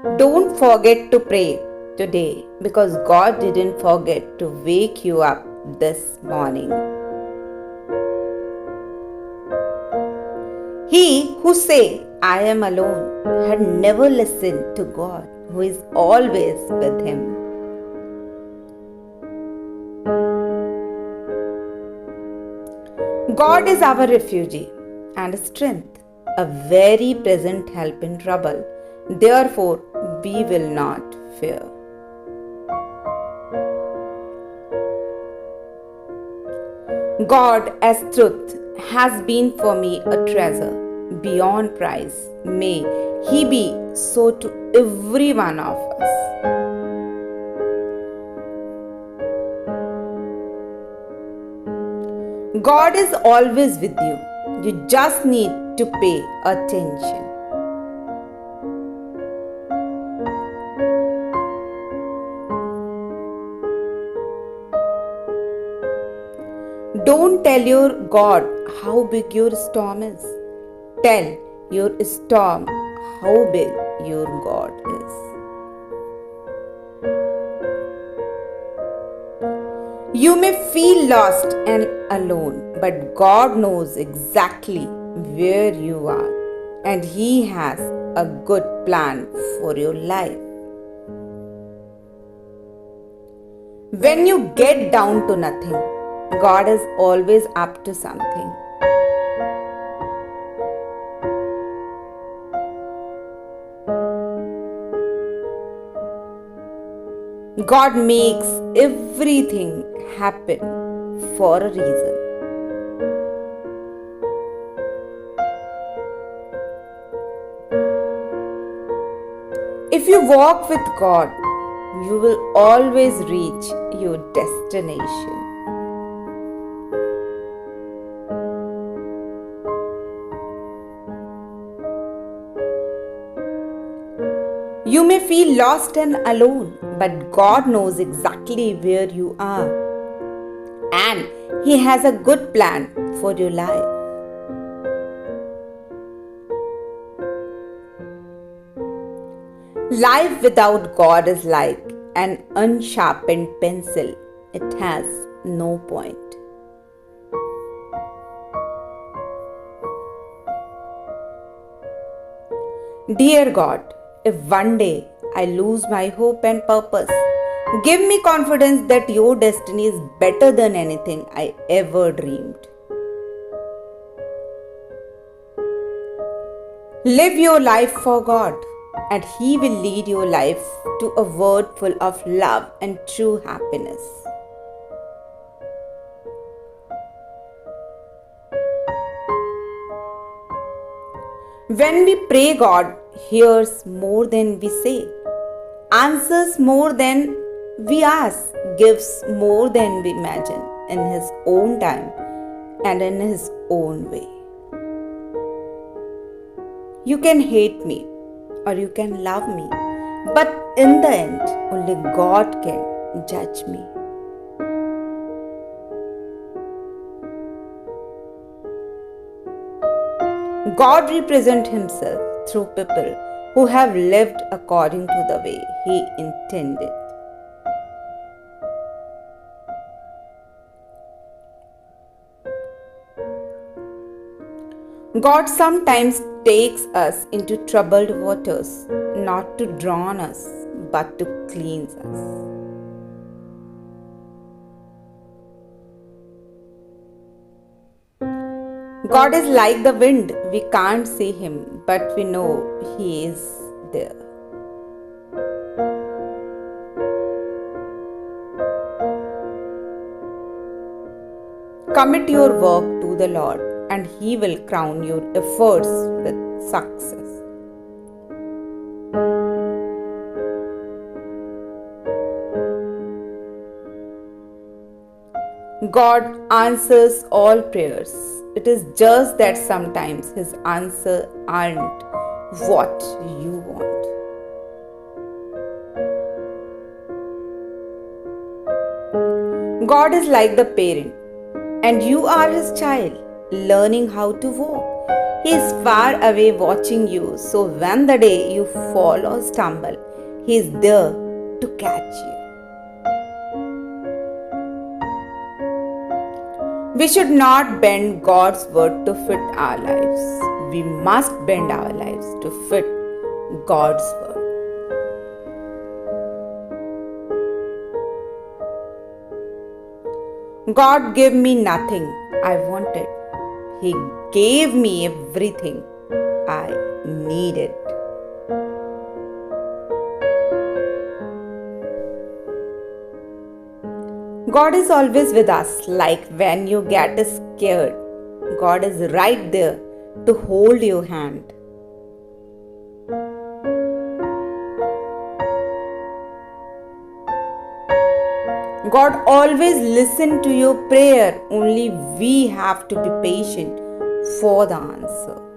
Don't forget to pray today because God didn't forget to wake you up this morning. He who say, I am alone, had never listened to God, who is always with him. God is our refuge and strength, a very present help in trouble. Therefore, we will not fear. God as truth has been for me a treasure beyond price. May He be so to every one of us. God is always with you. You just need to pay attention. Don't tell your God how big your storm is. Tell your storm how big your God is. You may feel lost and alone, but God knows exactly where you are, and He has a good plan for your life. When you get down to nothing, God is always up to something. God makes everything happen for a reason. If you walk with God, you will always reach your destination. You may feel lost and alone, but God knows exactly where you are. And He has a good plan for your life. Life without God is like an unsharpened pencil. It has no point. Dear God, if one day I lose my hope and purpose, give me confidence that your destiny is better than anything I ever dreamed. Live your life for God, and He will lead your life to a world full of love and true happiness. When we pray, God hears more than we say, answers more than we ask, gives more than we imagine in His own time and in His own way. You can hate me or you can love me, but in the end, only God can judge me. God represents Himself through people who have lived according to the way He intended. God sometimes takes us into troubled waters, not to drown us, but to cleanse us. God is like the wind. We can't see Him, but we know He is there. Commit your work to the Lord, and He will crown your efforts with success. God answers all prayers. It is just that sometimes His answers aren't what you want. God is like the parent, and you are His child, learning how to walk. He is far away watching you, so when the day you fall or stumble, He is there to catch you. We should not bend God's word to fit our lives. We must bend our lives to fit God's word. God gave me nothing I wanted. He gave me everything I needed. God is always with us, like when you get scared. God is right there to hold your hand. God always listens to your prayer, only we have to be patient for the answer.